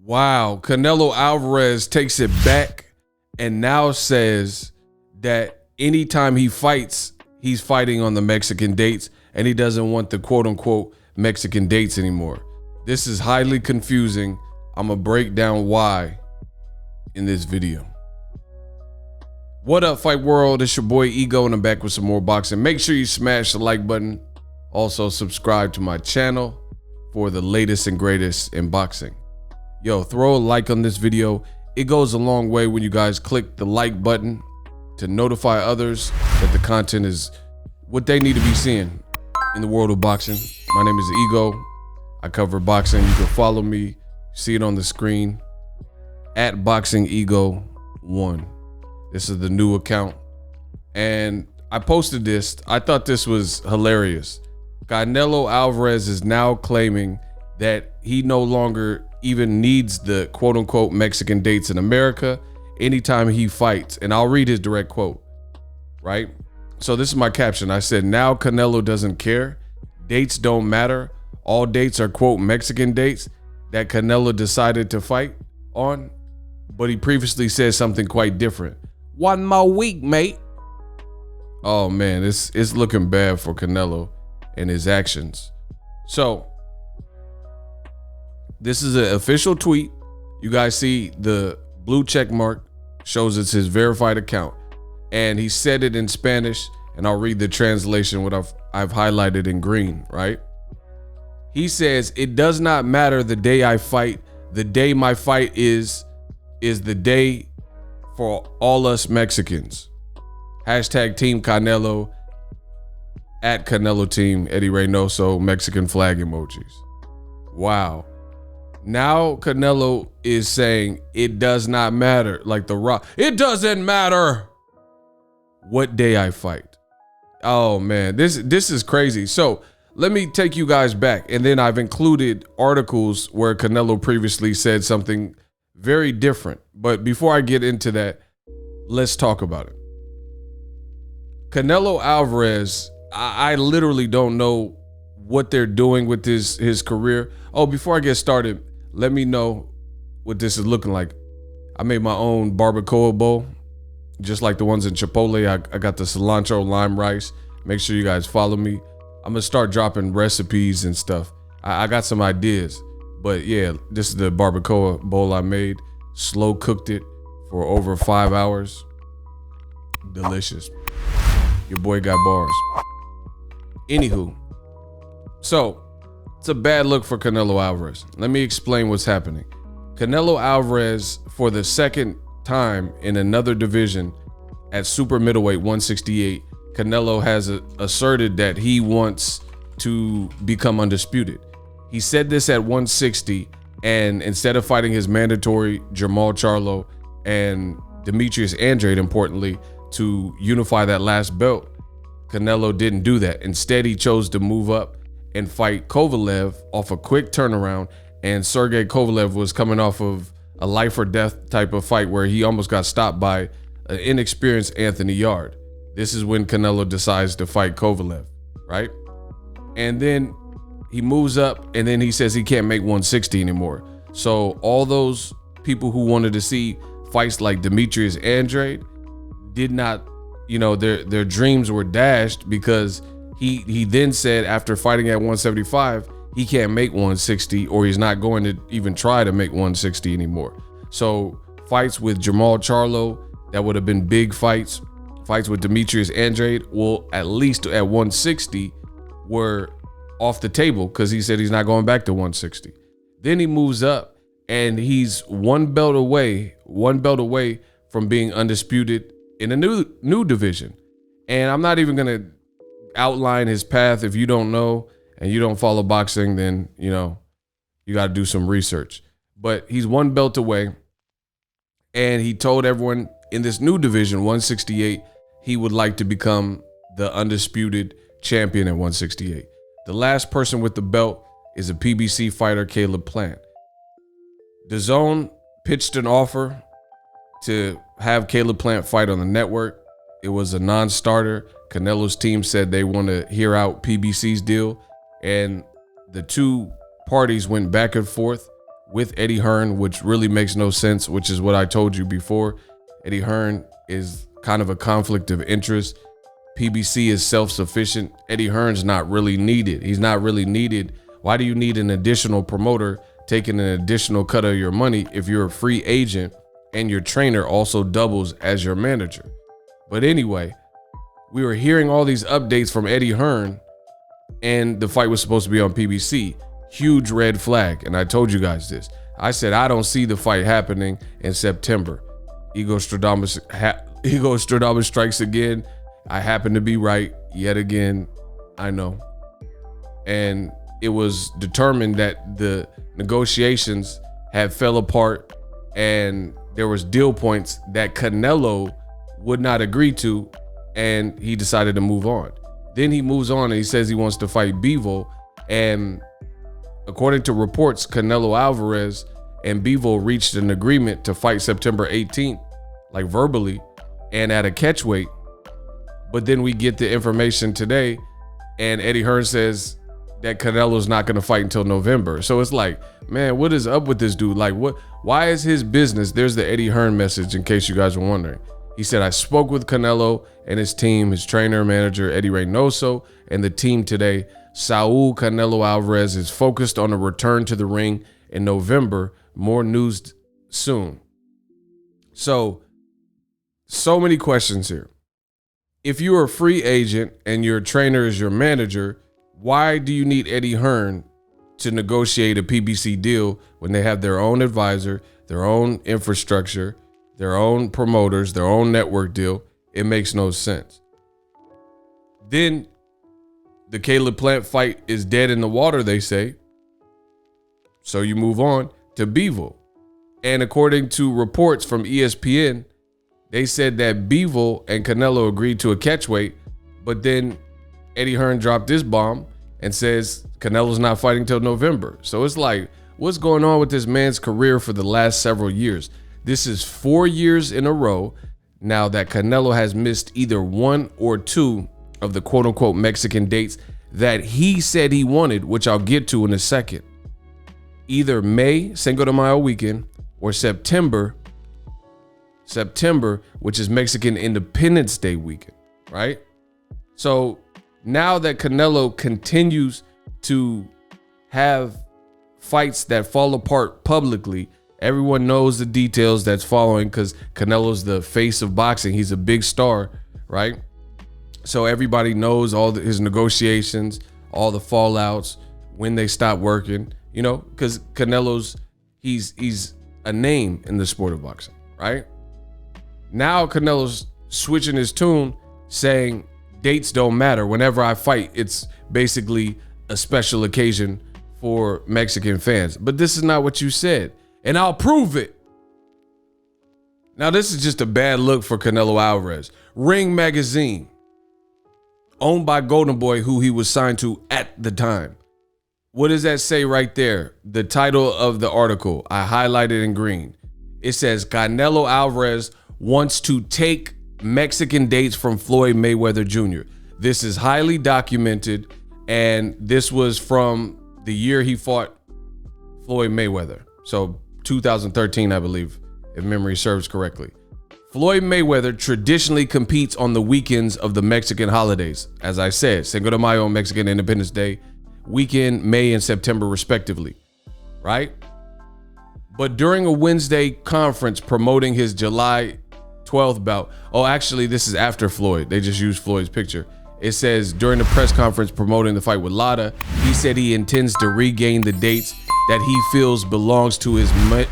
Wow, Canelo Alvarez takes it back and now says that anytime he fights, he's fighting on the Mexican dates and he doesn't want the quote unquote Mexican dates anymore. This is highly confusing. I'm gonna break down why in this video. What up, Fight World? It's your boy Ego and I'm back with some more boxing. Make sure you smash the like button. Also subscribe to my channel for the latest and greatest in boxing. Yo, throw a like on this video. It goes a long way when you guys click the like button to notify others that the content is what they need to be seeing in the world of boxing. My name is Ego. I cover boxing. You can follow me. See it on the screen at BoxingEgo1. This is the new account. And I posted this. I thought this was hilarious. Canelo Alvarez is now claiming that he no longer even needs the quote unquote Mexican dates in America anytime he fights. And I'll read his direct quote, right? So this is my caption. I said, now Canelo doesn't care. Dates don't matter. All dates are quote Mexican dates that Canelo decided to fight on. But he previously said something quite different. 1 more week, mate. Oh man, it's looking bad for Canelo and his actions. So this is an official tweet. You guys see the blue check mark shows it's his verified account. And he said it in Spanish, and I'll read the translation, what I've highlighted in green, right? He says, it does not matter the day I fight. The day my fight is the day for all us Mexicans. Hashtag Team Canelo, at Canelo Team, Eddie Reynoso, Mexican flag emojis. Wow. Now Canelo is saying it does not matter, like The Rock. It doesn't matter what day I fight. Oh man, this is crazy. So let me take you guys back, and then I've included articles where Canelo previously said something very different. But before I get into that, let's talk about it. Canelo Alvarez, I literally don't know what they're doing with his career. Oh, before I get started, let me know what this is looking like. I made my own barbacoa bowl, just like the ones in Chipotle. I got the cilantro lime rice. Make sure you guys follow me. I'm gonna start dropping recipes and stuff. I got some ideas, but yeah, this is the barbacoa bowl I made. Slow cooked it for over 5 hours. Delicious. Your boy got bars. Anywho, so it's a bad look for Canelo Alvarez. Let me explain what's happening. Canelo Alvarez, for the second time in another division at super middleweight 168, Canelo has asserted that he wants to become undisputed. He said this at 160, and instead of fighting his mandatory Jermall Charlo and Demetrius Andrade, importantly, to unify that last belt, Canelo didn't do that. Instead, he chose to move up and fight Kovalev off a quick turnaround. And Sergey Kovalev was coming off of a life or death type of fight where he almost got stopped by an inexperienced Anthony Yarde. This is when Canelo decides to fight Kovalev, right? And then he moves up, and then he says he can't make 160 anymore. So all those people who wanted to see fights like Demetrius Andrade did not, their dreams were dashed, because he then said after fighting at 175, he can't make 160, or he's not going to even try to make 160 anymore. So fights with Jermall Charlo, that would have been big fights. Fights with Demetrius Andrade, well, at least at 160, were off the table, because he said he's not going back to 160. Then he moves up, and he's one belt away from being undisputed in a new division. And I'm not even gonna outline his path. If you don't know and you don't follow boxing, then you got to do some research. But he's one belt away, and he told everyone in this new division, 168, he would like to become the undisputed champion at 168. The last person with the belt is a PBC fighter, Caleb Plant. DAZN pitched an offer to have Caleb Plant fight on the network. It was a non-starter. Canelo's team said they want to hear out PBC's deal, and the two parties went back and forth. with Eddie Hearn, which really makes no sense, which is what I told you before. Eddie Hearn is kind of a conflict of interest. PBC is self-sufficient. Eddie Hearn's not really needed. He's not really needed. Why do you need an additional promoter taking an additional cut of your money if you're a free agent and your trainer also doubles as your manager? But anyway, we were hearing all these updates from Eddie Hearn, and the fight was supposed to be on PBC. Huge red flag. And I told you guys this. I said, I don't see the fight happening in September. Ego Stradamus strikes again. I happen to be right yet again. I know. And it was determined that the negotiations had fell apart and there was deal points that Canelo would not agree to, and he decided to move on. Then he moves on and he says he wants to fight Bivol, and according to reports, Canelo Alvarez and Bivol reached an agreement to fight September 18th, like verbally, and at a catchweight. But then we get the information today, and Eddie Hearn says that Canelo's not going to fight until November. So it's like, man, what is up with this dude? Like, what? Why is his business? There's the Eddie Hearn message, in case you guys were wondering. He said, I spoke with Canelo and his team, his trainer, manager, Eddie Reynoso, and the team today. Saul Canelo Alvarez is focused on a return to the ring in November. More news soon. So many questions here. If you're a free agent and your trainer is your manager, why do you need Eddie Hearn to negotiate a PBC deal when they have their own advisor, their own infrastructure, their own promoters, their own network deal? It makes no sense. Then the Caleb Plant fight is dead in the water, they say. So you move on to Bivol. And according to reports from ESPN, they said that Bivol and Canelo agreed to a catchweight, but then Eddie Hearn dropped this bomb and says Canelo's not fighting till November. So it's like, what's going on with this man's career for the last several years? This is 4 years in a row now that Canelo has missed either one or two of the quote unquote Mexican dates that he said he wanted, which I'll get to in a second. Either May, Cinco de Mayo weekend, or September, which is Mexican Independence Day weekend, right? So now that Canelo continues to have fights that fall apart publicly, everyone knows the details that's following because Canelo's the face of boxing. He's a big star, right? So everybody knows all his negotiations, all the fallouts, when they stop working, you know, because Canelo's, he's a name in the sport of boxing, right? Now Canelo's switching his tune, saying dates don't matter. Whenever I fight, it's basically a special occasion for Mexican fans. But this is not what you said, and I'll prove it. Now, this is just a bad look for Canelo Alvarez. Ring Magazine, owned by Golden Boy, who he was signed to at the time. What does that say right there? The title of the article, I highlighted in green. It says, Canelo Alvarez wants to take Mexican dates from Floyd Mayweather Jr. This is highly documented, and this was from the year he fought Floyd Mayweather. So 2013, I believe, if memory serves correctly. Floyd Mayweather traditionally competes on the weekends of the Mexican holidays. As I said, Cinco de Mayo, Mexican Independence Day weekend, May and September respectively, right? But during a Wednesday conference promoting his July 12th bout, oh, actually, this is after Floyd. They just used Floyd's picture. It says, during the press conference promoting the fight with Lara, he said he intends to regain the dates that he feels belongs to his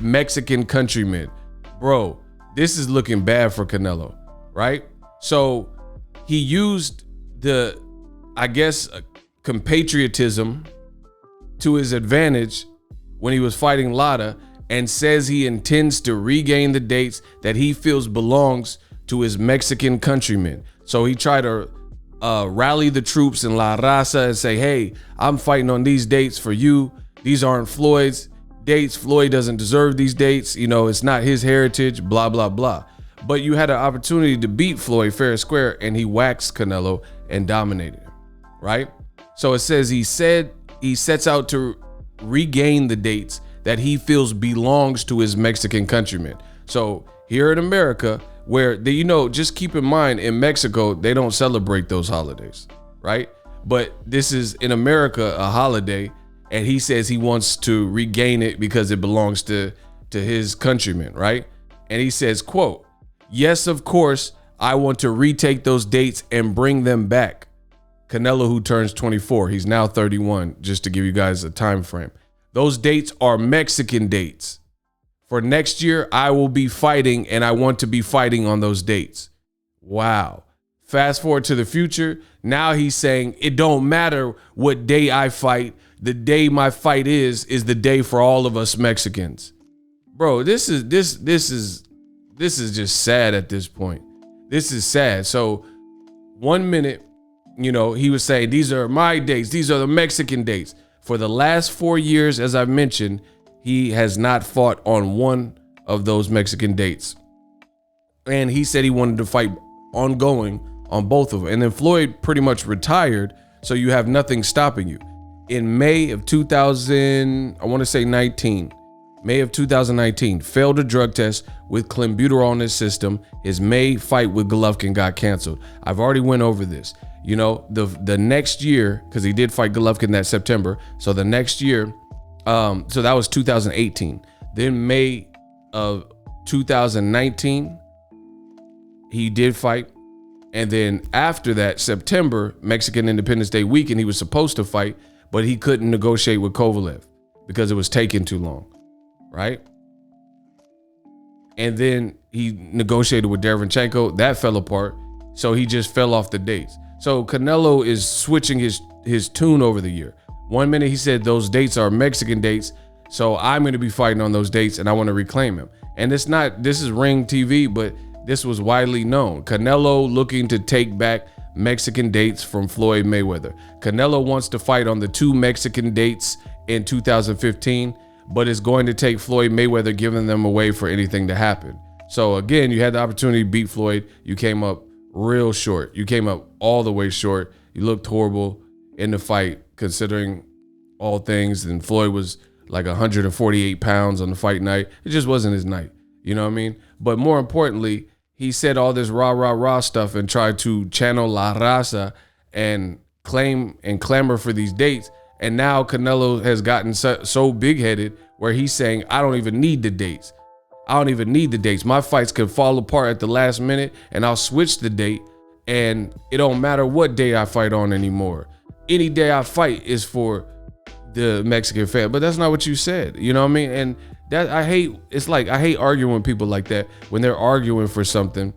Mexican countrymen. Bro, this is looking bad for Canelo, right? So he used the, I guess, compatriotism to his advantage when he was fighting Lara, and says he intends to regain the dates that he feels belongs to his Mexican countrymen. So he tried to rally the troops in La Raza and say, hey, I'm fighting on these dates for you. These aren't Floyd's dates. Floyd doesn't deserve these dates. You know, it's not his heritage, blah, blah, blah. But you had an opportunity to beat Floyd fair and square, and he waxed Canelo and dominated him, right? So it says he sets out to regain the dates that he feels belongs to his Mexican countrymen. So here in America, where they, just keep in mind, in Mexico, they don't celebrate those holidays, right? But this is in America a holiday, and he says he wants to regain it because it belongs to his countrymen, right? And he says, quote, "Yes, of course, I want to retake those dates and bring them back." Canelo, who turns 24, he's now 31, just to give you guys a time frame. "Those dates are Mexican dates. For next year, I will be fighting, and I want to be fighting on those dates." Wow. Fast forward to the future. Now he's saying it don't matter what day I fight. The day my fight is the day for all of us Mexicans. Bro, this is just sad at this point. This is sad. So 1 minute, he was saying, these are my dates. These are the Mexican dates. For the last 4 years, as I mentioned, he has not fought on one of those Mexican dates. And he said he wanted to fight ongoing on both of them. And then Floyd pretty much retired, so you have nothing stopping you. In May of 2019, failed a drug test with clenbuterol in his system. His May fight with Golovkin got canceled. I've already went over this. The next year, because he did fight Golovkin that September. So the next year, so that was 2018. Then May of 2019, he did fight. And then after that, September, Mexican Independence Day weekend, he was supposed to fight, but he couldn't negotiate with Kovalev because it was taking too long, right? And then he negotiated with Derevyanchenko. That fell apart. So he just fell off the dates. So Canelo is switching his tune over the year. 1 minute he said those dates are Mexican dates, so I'm going to be fighting on those dates and I want to reclaim him. And this is Ring TV, but this was widely known. Canelo looking to take back Mexican dates from Floyd Mayweather. Canelo wants to fight on the 2 Mexican dates in 2015, but it's going to take Floyd Mayweather giving them away for anything to happen. So again, you had the opportunity to beat Floyd. You came up real short. You came up all the way short. You looked horrible in the fight, considering all things. And Floyd was like 148 pounds on the fight night. It just wasn't his night. You know what I mean? But more importantly, he said all this rah stuff and tried to channel La Raza and claim and clamor for these dates. And now Canelo has gotten so big-headed where he's saying, I don't even need the dates. I don't even need the dates. My fights could fall apart at the last minute and I'll switch the date, and it don't matter what day I fight on anymore. Any day I fight is for the Mexican fan. But that's not what you said. You know what I mean? And that I hate arguing with people like that when they're arguing for something.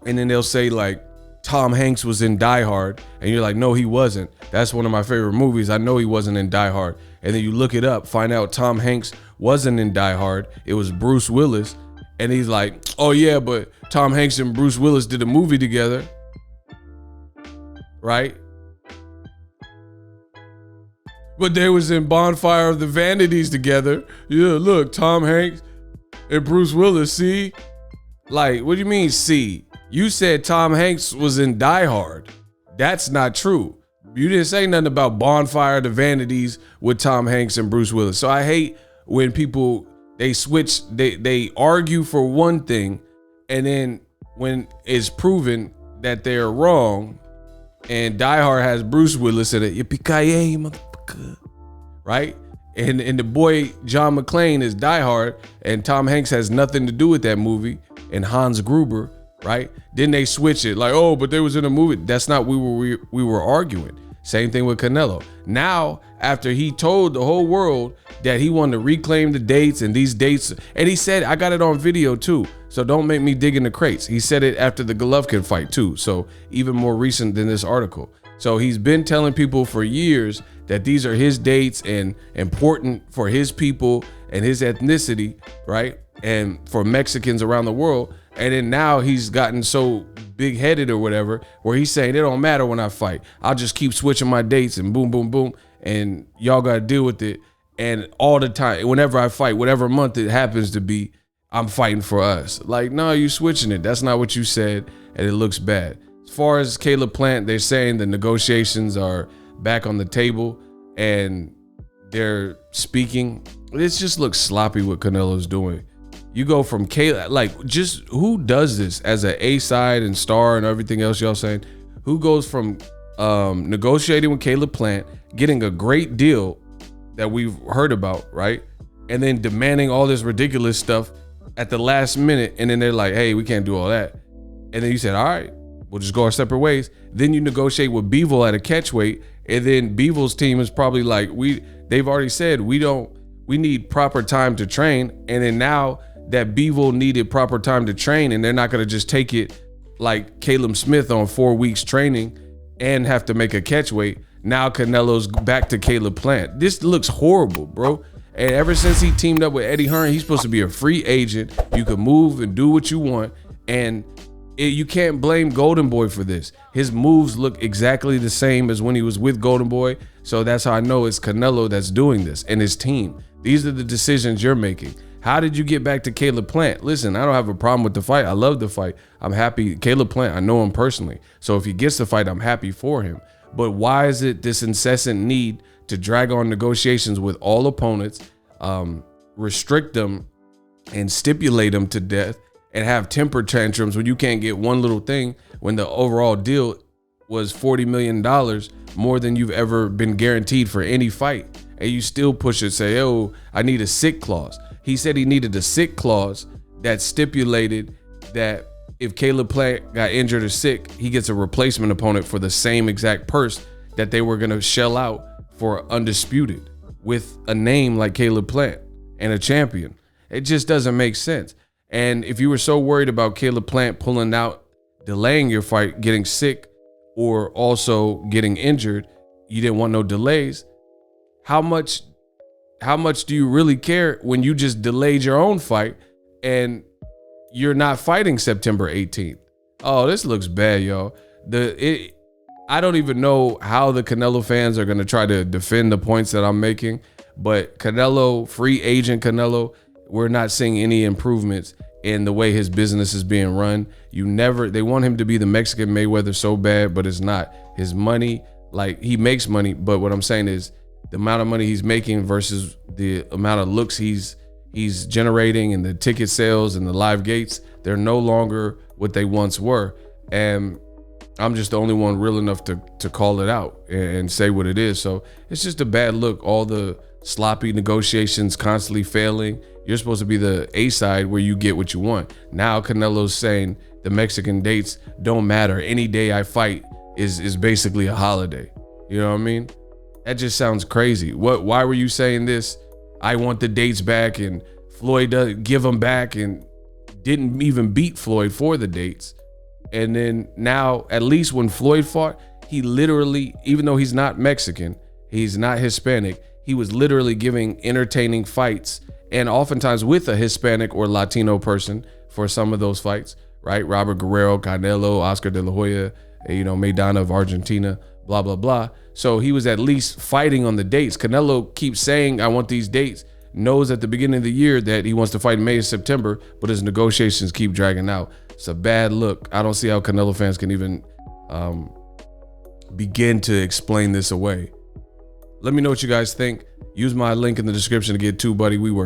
And then they'll say like, Tom Hanks was in Die Hard, and you're like, no, he wasn't. That's one of my favorite movies. I know he wasn't in Die Hard. And then you look it up, find out Tom Hanks wasn't in Die Hard. It was Bruce Willis. And he's like, oh yeah, but Tom Hanks and Bruce Willis did a movie together. Right? But they was in Bonfire of the Vanities together. Yeah, look, Tom Hanks and Bruce Willis, see? Like, what do you mean, see? You said Tom Hanks was in Die Hard. That's not true. You didn't say nothing about Bonfire of the Vanities with Tom Hanks and Bruce Willis. So I hate when people, they switch, they argue for one thing, and then when it's proven that they're wrong, and Die Hard has Bruce Willis in it, yippee-ki-yay, motherfucker, right? And the boy John McClane is Die Hard, and Tom Hanks has nothing to do with that movie, and Hans Gruber, right? Then they switch it like, oh, but they was in a movie. That's not we were arguing. Same thing with Canelo. Now, after he told the whole world that he wanted to reclaim the dates and these dates, and he said, I got it on video too, so don't make me dig in the crates. He said it after the Golovkin fight too, so even more recent than this article. So he's been telling people for years that these are his dates and important for his people and his ethnicity, right? And for Mexicans around the world. And then now he's gotten so big-headed or whatever, where he's saying it don't matter when I fight. I'll just keep switching my dates and boom, boom, boom. And y'all got to deal with it. And all the time, whenever I fight, whatever month it happens to be, I'm fighting for us. Like, no, you switching it. That's not what you said. And it looks bad. As far as Caleb Plant, they're saying the negotiations are back on the table. And their speaking. It just looks sloppy what Canelo's doing. You go from just who does this as an A side and star and everything else y'all saying? Who goes from negotiating with Caleb Plant, getting a great deal that we've heard about, right? And then demanding all this ridiculous stuff at the last minute, and then they're like, hey, we can't do all that. And then you said, all right, we'll just go our separate ways. Then you negotiate with Bevel at a catch weight, and then Bevel's team is probably like, they've already said we need proper time to train. And then now that Bevel needed proper time to train, and they're not gonna just take it like Caleb Smith on 4 weeks training and have to make a catch weight. Now Canelo's back to Caleb Plant. This looks horrible, bro. And ever since he teamed up with Eddie Hearn, he's supposed to be a free agent. You can move and do what you want. And you can't blame Golden Boy for this. His moves look exactly the same as when he was with Golden Boy. So that's how I know it's Canelo that's doing this and his team. These are the decisions you're making. How did you get back to Caleb Plant? Listen, I don't have a problem with the fight. I love the fight. I'm happy. Caleb Plant, I know him personally. So if he gets the fight, I'm happy for him. But why is it this incessant need to drag on negotiations with all opponents, restrict them and stipulate them to death, and have temper tantrums when you can't get one little thing, when the overall deal was $40 million more than you've ever been guaranteed for any fight? And you still push it, say, oh, I need a sick clause. He said he needed a sick clause that stipulated that if Caleb Plant got injured or sick, he gets a replacement opponent for the same exact purse that they were going to shell out for Undisputed with a name like Caleb Plant and a champion. It just doesn't make sense. And if you were so worried about Caleb Plant pulling out, delaying your fight, getting sick, or also getting injured, you didn't want no delays. How much do you really care when you just delayed your own fight and you're not fighting September 18th? Oh, this looks bad, y'all. I don't even know how the Canelo fans are going to try to defend the points that I'm making, but Canelo, free agent Canelo, we're not seeing any improvements in the way his business is being run. They want him to be the Mexican Mayweather so bad, but it's not. His money, like, he makes money, but what I'm saying is the amount of money he's making versus the amount of looks he's generating and the ticket sales and the live gates, they're no longer what they once were. And I'm just the only one real enough to call it out and say what it is. So it's just a bad look. All the sloppy negotiations constantly failing. You're supposed to be the A side where you get what you want. Now Canelo's saying the Mexican dates don't matter. Any day I fight is basically a holiday. You know what I mean? That just sounds crazy. Why were you saying this? I want the dates back, and Floyd doesn't give them back and didn't even beat Floyd for the dates. And then now, at least when Floyd fought, he literally, even though he's not Mexican, he's not Hispanic, he was literally giving entertaining fights, and oftentimes with a Hispanic or Latino person for some of those fights, right? Robert Guerrero, Canelo, Oscar De La Hoya, Maidana of Argentina, blah, blah, blah. So he was at least fighting on the dates. Canelo keeps saying, I want these dates, knows at the beginning of the year that he wants to fight in May and September, but his negotiations keep dragging out. It's a bad look. I don't see how Canelo fans can even begin to explain this away. Let me know what you guys think. Use my link in the description to get 2, buddy. We work.